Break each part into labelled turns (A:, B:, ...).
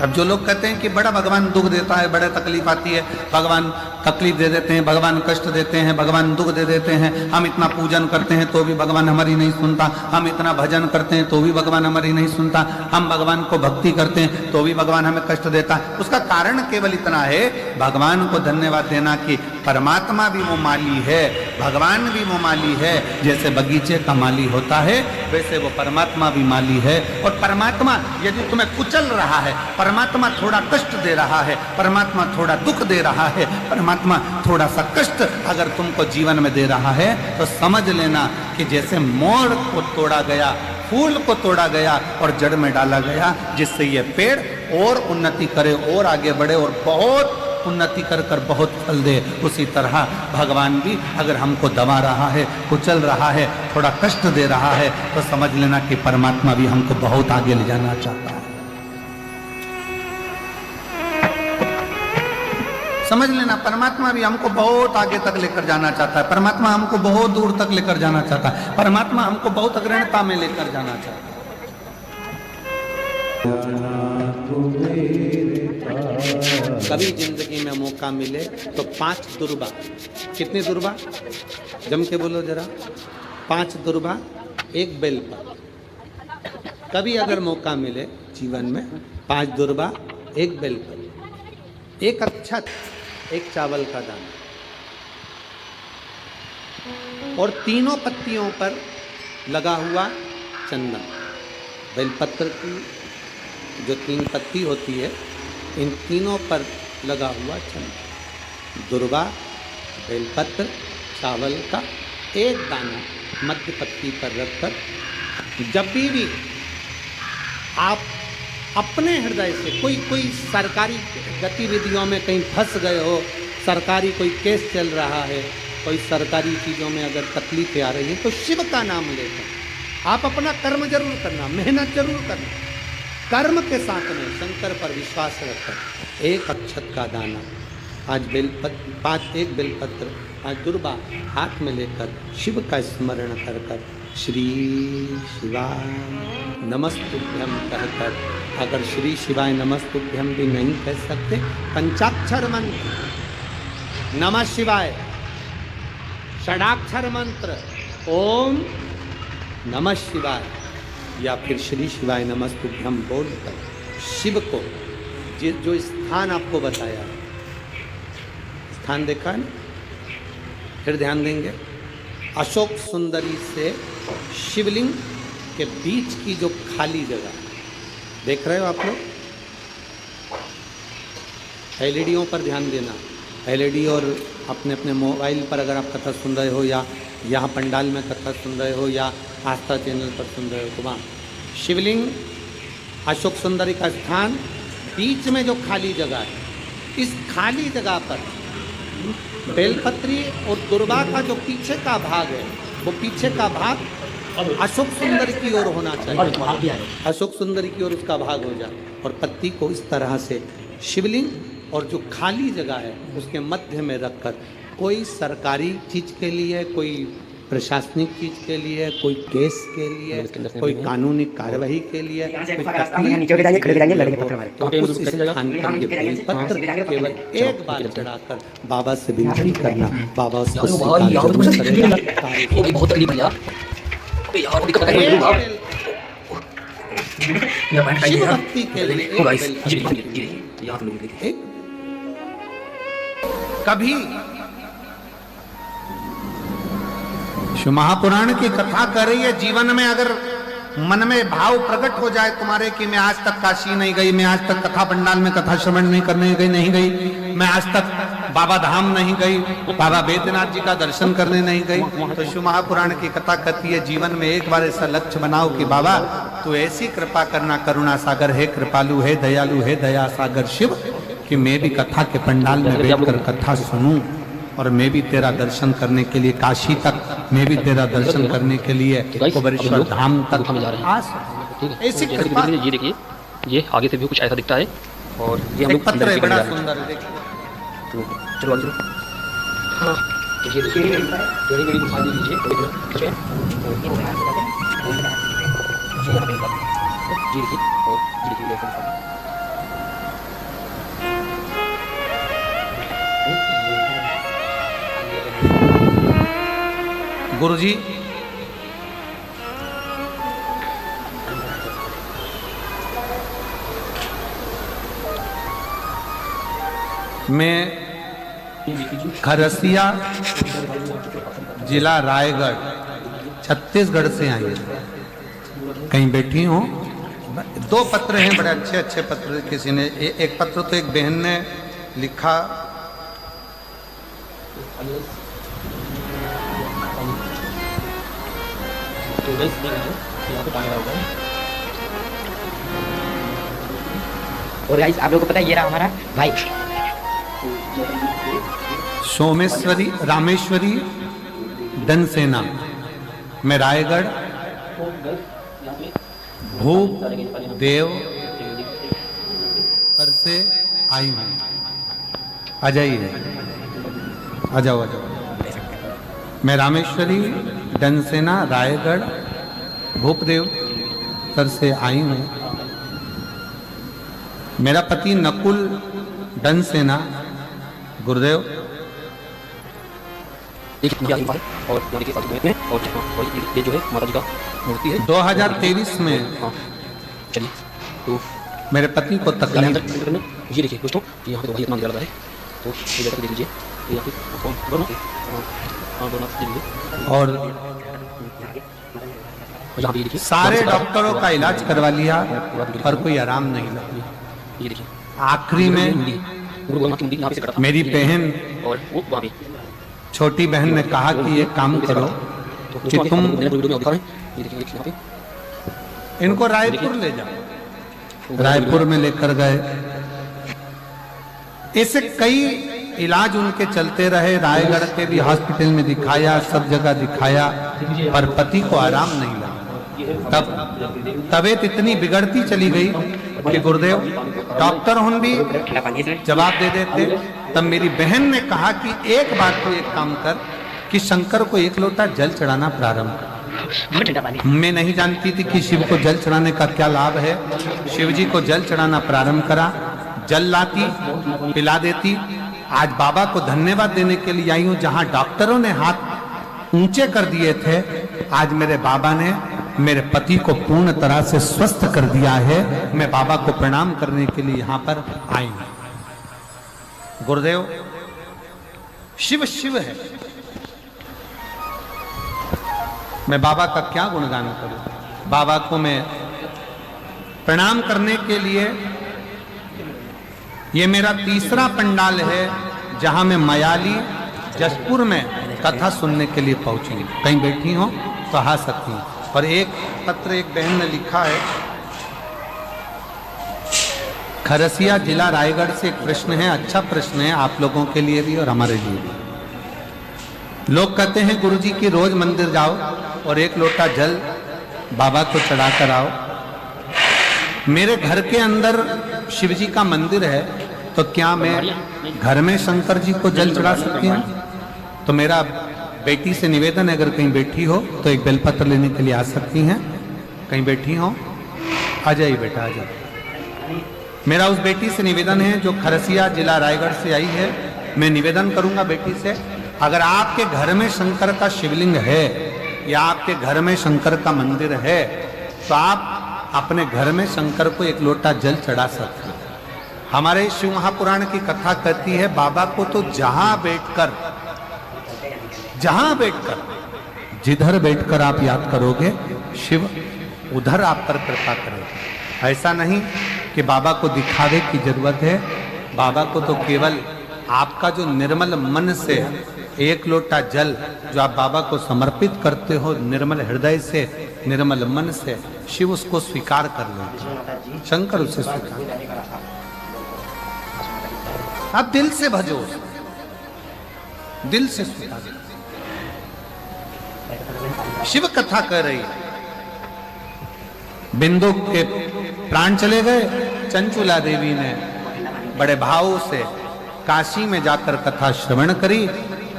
A: अब जो लोग कहते हैं कि बड़ा भगवान दुख देता है, बड़ा तकलीफ आती है, भगवान तकलीफ दे देते हैं, भगवान कष्ट देते हैं, भगवान दुख दे देते हैं, हम इतना पूजन करते हैं तो भी भगवान हमारी नहीं सुनता, हम इतना भजन करते हैं तो भी भगवान हमारी नहीं सुनता, हम भगवान को भक्ति करते हैं तो भी भगवान हमें कष्ट देता है। उसका कारण केवल इतना है, भगवान को धन्यवाद देना कि परमात्मा भी वो माली है, भगवान भी वो माली है। जैसे बगीचे का माली होता है वैसे वो परमात्मा भी माली है। और परमात्मा यदि तुम्हें कुचल रहा है, परमात्मा थोड़ा कष्ट दे रहा है, परमात्मा थोड़ा दुख दे रहा है, परमात्मा थोड़ा सा कष्ट अगर तुमको जीवन में दे रहा है, तो समझ लेना कि जैसे मोर को तोड़ा गया, फूल को तोड़ा गया और जड़ में डाला गया, जिससे ये पेड़ और उन्नति करे और आगे बढ़े और बहुत उन्नति कर कर बहुत फल दे, उसी तरह भगवान भी अगर हमको दबा रहा है, कुचल रहा है, थोड़ा कष्ट दे रहा है, तो समझ लेना कि परमात्मा भी हमको बहुत आगे ले जाना चाहता है। समझ लेना, परमात्मा भी हमको बहुत आगे तक लेकर जाना चाहता है, परमात्मा हमको बहुत दूर तक लेकर जाना चाहता है, परमात्मा हमको बहुत अग्रणता में लेकर जाना चाहता है। कभी जिंदगी में मौका मिले तो 5 दुर्बा, कितनी दुर्बा जम के बोलो जरा, 5 दुर्बा 1 बेलपत्र। कभी अगर मौका मिले जीवन में 5 दुर्बा 1 बेलपत्र, 1 अक्षत, 1 चावल का दाना, और तीनों पत्तियों पर लगा हुआ चंदन। बेलपत्र की जो 3 पत्ती होती है, इन तीनों पर लगा हुआ चंदन, दुर्बा, बेलपत्र, चावल का 1 दाना मध्य पत्ती पर रखकर जब भी आप अपने हृदय से कोई सरकारी गतिविधियों में कहीं फंस गए हो, सरकारी कोई केस चल रहा है, कोई सरकारी चीज़ों में अगर तकलीफें आ रही हैं, तो शिव का नाम लेकर आप अपना कर्म जरूर करना, मेहनत जरूर करना, कर्म के साथ में शंकर पर विश्वास रखकर 1 अक्षत का दाना, आज 1 बेलपत्र, आज दुर्बा हाथ में लेकर शिव का स्मरण कर कर श्री शिवाय नमस्तुभ्यम कहकर, अगर श्री शिवाय नमस्तुभ्यम भी नहीं कह सकते, पंचाक्षर मंत्र नमः शिवाय, षडाक्षर मंत्र ओम नमः शिवाय, या फिर श्री शिवाय नमस्तुभ्यम बोलकर शिव को जो स्थान आपको बताया, स्थान देखा है, फिर ध्यान देंगे, अशोक सुंदरी से शिवलिंग के बीच की जो खाली जगह देख रहे हो आप लोग, एलईडीओं पर ध्यान देना, एलईडी और अपने अपने मोबाइल पर अगर आप कथा सुन रहे हो, या यहाँ पंडाल में कथा सुन रहे हो, या आस्था चैनल पर सुन रहे हो, तो वहाँ शिवलिंग, अशोक सुंदरी का स्थान, बीच में जो खाली जगह है, इस खाली जगह पर बेलपत्री और दुर्बा का जो पीछे का भाग है, वो पीछे का भाग अशोक सुंदर की ओर होना चाहिए, अशोक सुंदर की ओर उसका भाग हो जाए, और पत्ती को इस तरह से शिवलिंग और जो खाली जगह है उसके मध्य में रखकर, कोई सरकारी चीज के लिए, कोई प्रशासनिक चीज के लिए, कोई केस के लिए, कोई कानूनी कार्यवाही के लिए, केवल 1 बार चढ़ाकर बाबा से विनती करना, बाबा उसको कभी शिव महापुराण की कथा कर रही है, जीवन में अगर मन में भाव प्रकट हो जाए तुम्हारे कि मैं आज तक काशी नहीं गई, मैं आज तक कथा पंडाल में कथा श्रवण नहीं करने गई, नहीं गई, मैं आज तक बाबा धाम नहीं गई, बाबा बैद्यनाथ जी का दर्शन करने नहीं गई, तो शिव महापुराण की कथा कहती है, जीवन में एक बार ऐसा लक्ष्य बनाओ कि बाबा तू ऐसी कृपा करना, करुणा सागर है, कृपालु है, दयालु है, दया सागर शिव, कि मैं भी कथा के पंडाल में बैठकर कथा सुनूं, और मैं भी तेरा दर्शन करने के लिए काशी तक, मैं भी तेरा दर्शन करने के लिए कुबेरेश्वर धाम तक आ सकूं। ऐसी कृपा।
B: ये देखिए, ये आगे से भी कुछ ऐसा दिखता है, और ये हम लोग
A: पत्र है, बड़ा सुंदर है, देखिए।
B: तो चलो चलो, हाँ ये देखिए, बड़ी बड़ी गुफा दीजिए, जी देखिए, और ये देखिए
A: गुरुजी मैं खरसिया जिला रायगढ़ छत्तीसगढ़ से आई हूँ। कहीं बैठी हूँ। 2 पत्र हैं, बड़े अच्छे अच्छे पत्र। किसी ने एक पत्र तो एक बहन ने लिखा,
B: और गाइस आप लोगों को पता है ये रहा हमारा भाई
A: सोमेश्वरी रामेश्वरी धनसेना। मैं रायगढ़ भूदेव पर से आई हूँ। आ जाइए, आ जाओ आ जाओ। मैं रामेश्वरी धनसेना रायगढ़ भूपदेव पर से आई हूँ। मेरा पति नकुल धनसेना गुरुदेव
B: और ये जो है माता जी का मूर्ति है।
A: 2023 में
B: चलिए तो
A: मेरे पति को तकलीफ,
B: ये देखिए दोस्तों यहाँ पे तो वही इतना दिया लगा है, तो ये जैसा देख लीजिए यहाँ पे दोनों दे दीजिए।
A: और
B: यहाँ पे ये देखिए
A: सारे डॉक्टरों का इलाज करवा लिया पर कोई आराम नहीं लगा।
B: ये देखिए
A: आखिरी में
B: गुरु गोरखनाथ की मंदिर यहाँ पे से कटा था
A: मेरी बहन
B: और वो वहाँ पे
A: छोटी बहन ने कहा कि ये काम करो कि तुम
B: ये देखिए यहाँ पे
A: इनको रायपुर ले जाओ। रायपुर में लेकर गए। ऐसे कई इलाज उनके चलते रहे। रायगढ़ के भी हॉस्पिटल में दिखाया, सब जगह दिखाया, पर पति को आराम नहीं लगा। तब तबीयत इतनी बिगड़ती चली गई कि गुरुदेव डॉक्टर हुन भी जवाब दे देते। तब मेरी बहन ने कहा कि एक बार तो एक काम कर कि शंकर को 1 लोटा जल चढ़ाना प्रारंभ कर। मैं नहीं जानती थी कि शिव को जल चढ़ाने का क्या लाभ है। शिव जी को जल चढ़ाना प्रारंभ करा। जल लाती, पिला देती। आज बाबा को धन्यवाद देने के लिए आई हूँ। जहाँ डॉक्टरों ने हाथ ऊंचे कर दिए थे, आज मेरे बाबा ने मेरे पति को पूर्ण तरह से स्वस्थ कर दिया है। मैं बाबा को प्रणाम करने के लिए यहाँ पर आई हूँ। गुरुदेव शिव शिव है। मैं बाबा का क्या गुणगान करूं। बाबा को मैं प्रणाम करने के लिए, ये मेरा तीसरा पंडाल है जहां मैं मयाली जसपुर में कथा सुनने के लिए पहुंची। कहीं बैठी हो तो आ सकती हूँ। और एक पत्र एक बहन ने लिखा है, खरसिया जिला रायगढ़ से एक प्रश्न है। अच्छा प्रश्न है आप लोगों के लिए भी और हमारे लिए भी। लोग कहते हैं गुरुजी की रोज मंदिर जाओ और 1 लोटा जल बाबा को चढ़ा कर आओ। मेरे घर के अंदर शिव जी का मंदिर है, तो क्या मैं घर में शंकर जी को जल चढ़ा सकती हूँ? तो मेरा बेटी से निवेदन है, अगर कहीं बैठी हो तो एक बेलपत्र लेने के लिए आ सकती हैं। कहीं बैठी हो आ जाइए बेटा, आ जाइए। मेरा उस बेटी से निवेदन है जो खरसिया जिला रायगढ़ से आई है। मैं निवेदन करूंगा बेटी से, अगर आपके घर में शंकर का शिवलिंग है या आपके घर में शंकर का मंदिर है, तो आप अपने घर में शंकर को 1 लोटा जल चढ़ा सकते हैं। हमारे शिव महापुराण की कथा कहती है, बाबा को तो जहां बैठकर जिधर बैठकर आप याद करोगे, शिव उधर आप पर कृपा करेगा। ऐसा नहीं कि बाबा को दिखावे की जरूरत है। बाबा को तो केवल आपका जो निर्मल मन से 1 लोटा जल जो आप बाबा को समर्पित करते हो, निर्मल हृदय से, निर्मल मन से, शिव उसको स्वीकार कर लेंगे। शंकर उसे स्वीकार, आप दिल से भजो, दिल से स्वीकार। शिव कथा कर रही है। बिंदु के प्राण चले गए। चंचुला देवी ने बड़े भाव से काशी में जाकर कथा श्रवण करी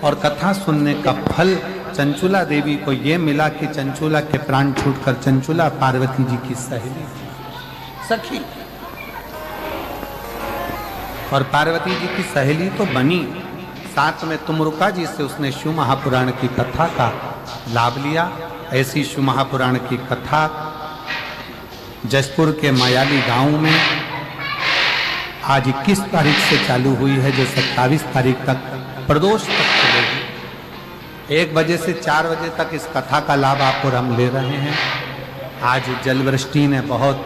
A: और कथा सुनने का फल चंचुला देवी को यह मिला कि चंचुला के प्राण छूटकर चंचुला पार्वती जी की सहेली सखी, और पार्वती जी की सहेली तो बनी। साथ में तुमरुका जी से उसने शिव महापुराण की कथा का लाभ लिया। ऐसी शिव महापुराण की कथा जशपुर के मायाली गांव में आज 21 तारीख से चालू हुई है, जो 27 तारीख तक प्रदोष तक चलेगी। 1 बजे से 4 बजे तक इस कथा का लाभ आप और हम ले रहे हैं। आज जलवृष्टि ने बहुत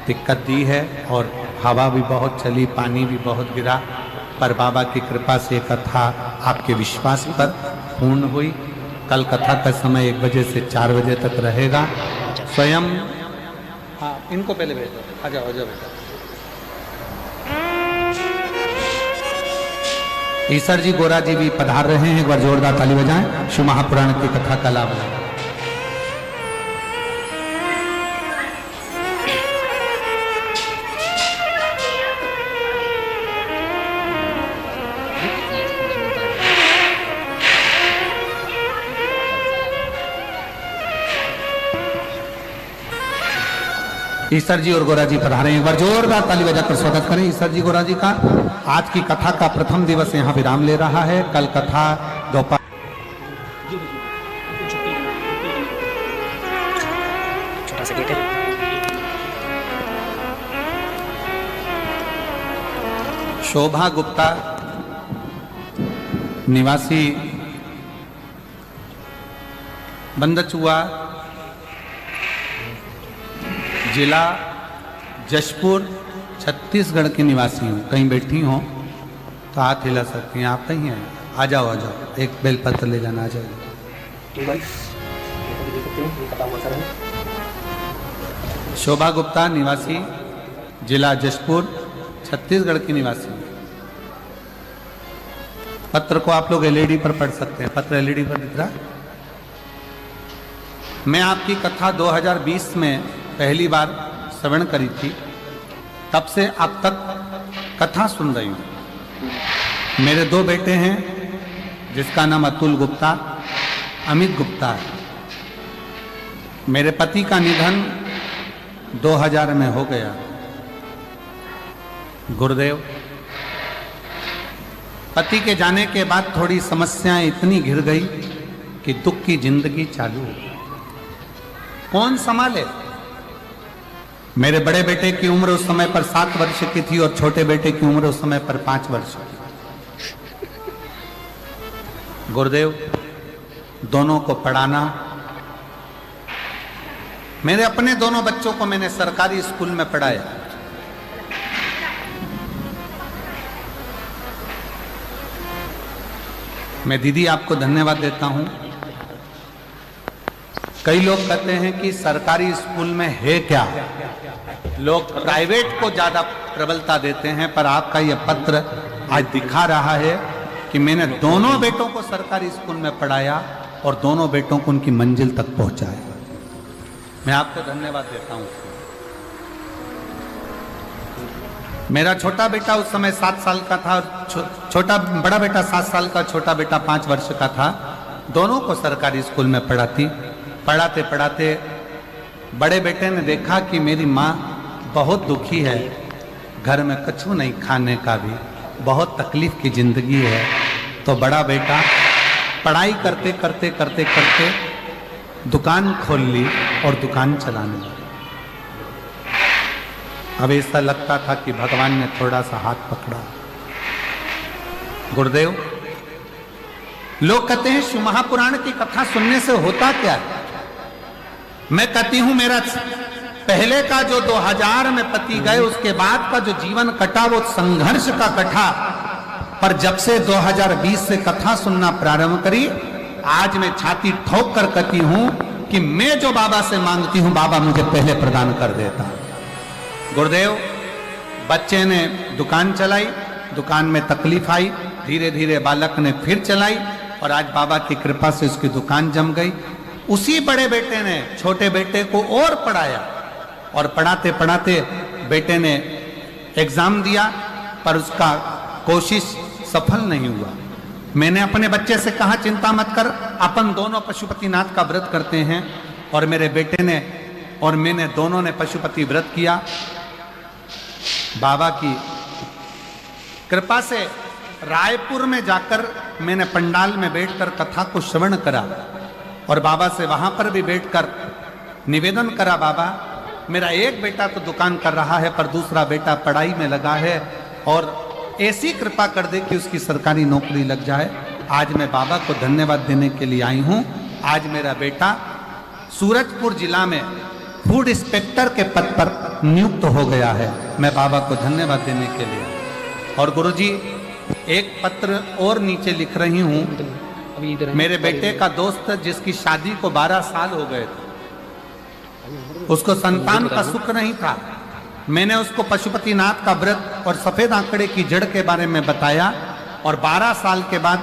A: दिक्कत दी है और हवा भी बहुत चली, पानी भी बहुत गिरा, पर बाबा की कृपा से कथा आपके विश्वास पर पूर्ण हुई। कल कथा का समय 1 बजे से 4 बजे तक रहेगा। स्वयं हाँ, इनको पहले भेजो, आ जाओ बेटा। ईसर जी, गोरा जी भी पधार रहे हैं, एक बार जोरदार ताली बजाएं। शिव महापुराण की कथा का लाभ लें। ईसर जी और गोरा जी पधारे, एक बार जोरदार ताली बजाकर स्वागत करें ईसर जी, गोरा जी का। आज की कथा का प्रथम दिवस यहाँ विराम ले रहा है। कल कथा दोपहर
B: छोटा सा गेट है।
A: शोभा गुप्ता निवासी बंदचुआ, जिला जशपुर, छत्तीसगढ़ की निवासी हूँ। कहीं बैठी हो तो हाथ हिला सकती हैं। आप कहीं हैं? आ जाओ आ जाओ, एक बेलपत्र ले जाना। आ जाओ। शोभा गुप्ता निवासी, जिला जशपुर, छत्तीसगढ़ की निवासी। पत्र को आप लोग एलईडी पर पढ़ सकते हैं। पत्र एलईडी पर दिख रहा। मैं आपकी कथा 2020 में पहली बार श्रवण करी थी, तब से अब तक कथा सुन रही हूँ। मेरे 2 बेटे हैं, जिसका नाम अतुल गुप्ता, अमित गुप्ता है। मेरे पति का निधन 2000 में हो गया। गुरुदेव, पति के जाने के बाद थोड़ी समस्याएं इतनी घिर गई कि दुख की जिंदगी चालू हो। कौन संभाले? मेरे बड़े बेटे की उम्र उस समय पर 7 वर्ष की थी और छोटे बेटे की उम्र उस समय पर 5 वर्ष की। गुरुदेव, दोनों को पढ़ाना। मेरे अपने दोनों बच्चों को मैंने सरकारी स्कूल में पढ़ाया। मैं दीदी आपको धन्यवाद देता हूं। कई लोग कहते हैं कि सरकारी स्कूल में है क्या, लोग प्राइवेट को ज्यादा प्रबलता देते हैं, पर आपका यह पत्र आज दिखा रहा है कि मैंने दोनों बेटों को सरकारी स्कूल में पढ़ाया और दोनों बेटों को उनकी मंजिल तक पहुंचाया। मैं आपको धन्यवाद देता हूं। मेरा छोटा बेटा उस समय 7 साल का था, बड़ा बेटा 7 साल का, छोटा बेटा 5 वर्ष का था। दोनों को सरकारी स्कूल में पढ़ाते पढ़ाते बड़े बेटे ने देखा कि मेरी माँ बहुत दुखी है, घर में कछु नहीं खाने का भी, बहुत तकलीफ की जिंदगी है। तो बड़ा बेटा पढ़ाई करते करते करते करते दुकान खोल ली और दुकान चलाने लगा। अब ऐसा लगता था कि भगवान ने थोड़ा सा हाथ पकड़ा। गुरुदेव, लोग कहते हैं शिव महापुराण की कथा सुनने से होता क्या है? मैं कहती हूं, मेरा पहले का जो 2000 में पति गए, उसके बाद का जो जीवन कटा वो संघर्ष का कटा। पर जब से 2020 से कथा सुनना प्रारंभ करी, आज मैं छाती ठोक कर कहती हूं कि मैं जो बाबा से मांगती हूं, बाबा मुझे पहले प्रदान कर देता। गुरुदेव, बच्चे ने दुकान चलाई, दुकान में तकलीफ आई, धीरे धीरे बालक ने फिर चलाई और आज बाबा की कृपा से उसकी दुकान जम गई। उसी बड़े बेटे ने छोटे बेटे को और पढ़ाया और पढ़ाते पढ़ाते बेटे ने एग्जाम दिया, पर उसका कोशिश सफल नहीं हुआ। मैंने अपने बच्चे से कहा, चिंता मत कर, अपन दोनों पशुपतिनाथ का व्रत करते हैं। और मेरे बेटे ने और मैंने दोनों ने पशुपति व्रत किया। बाबा की कृपा से रायपुर में जाकर मैंने पंडाल में बैठकर कथा को श्रवण करा। और बाबा से वहां पर भी बैठकर निवेदन करा, बाबा मेरा एक बेटा तो दुकान कर रहा है पर दूसरा बेटा पढ़ाई में लगा है, और ऐसी कृपा कर दे कि उसकी सरकारी नौकरी लग जाए। आज मैं बाबा को धन्यवाद देने के लिए आई हूँ। आज मेरा बेटा सूरजपुर जिला में फूड इंस्पेक्टर के पद पर नियुक्त हो गया है। मैं बाबा को धन्यवाद देने के लिए। और गुरुजी एक पत्र और नीचे लिख रही हूँ।
B: अभी इधर
A: मेरे बेटे का दोस्त जिसकी शादी को 12 साल हो गए थे, उसको संतान का सुख नहीं था। मैंने उसको पशुपतिनाथ का व्रत और सफेद आंकड़े की जड़ के बारे में बताया, और 12 साल के बाद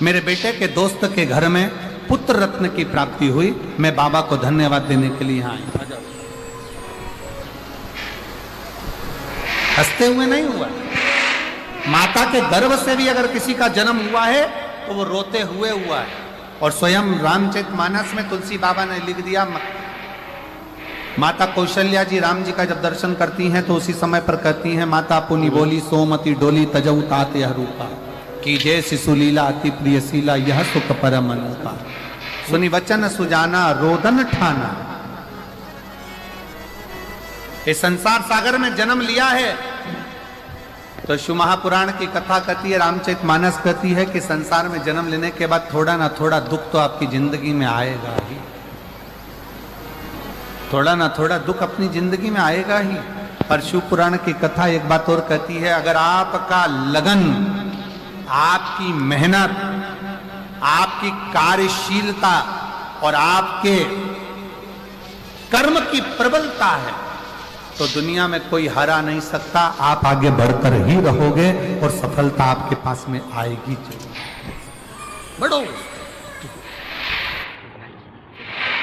A: मेरे बेटे के दोस्त के घर में पुत्र रत्न की प्राप्ति हुई। मैं बाबा को धन्यवाद देने के लिए यहाँ आया। हंसते हुए नहीं हुआ। माता के गर्भ से भी अगर किसी का जन्म हुआ है तो वो रोते हुए हुआ है। और स्वयं रामचरितमानस में तुलसी बाबा ने लिख दिया, माता कौशल्या जी राम जी का जब दर्शन करती हैं तो उसी समय पर कहती हैं, माता पुनि बोली सोमति डोली तजऊ तात यह रूपा, की जय शिशुलीला अति प्रियशीला यह सुख परम अनुपा, सुनि वचन सुजाना रोदन ठाना। इस संसार सागर में जन्म लिया है तो शिव महापुराण की कथा कहती है, रामचरितमानस कहती है कि संसार में जन्म लेने के बाद थोड़ा ना थोड़ा दुख तो आपकी जिंदगी में आएगा ही। थोड़ा ना थोड़ा दुख अपनी जिंदगी में आएगा ही। पर शिव पुराण की कथा एक बात और कहती है, अगर आपका लगन, आपकी मेहनत, आपकी कार्यशीलता और आपके कर्म की प्रबलता है तो दुनिया में कोई हरा नहीं सकता। आप आगे बढ़कर ही रहोगे और सफलता आपके पास में आएगी। बढ़ो।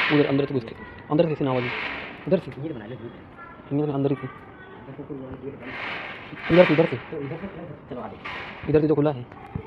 B: उधर अंदर से घुस के अंदर से ना आवाज उधर से अंदर से इधर से जो खुला है।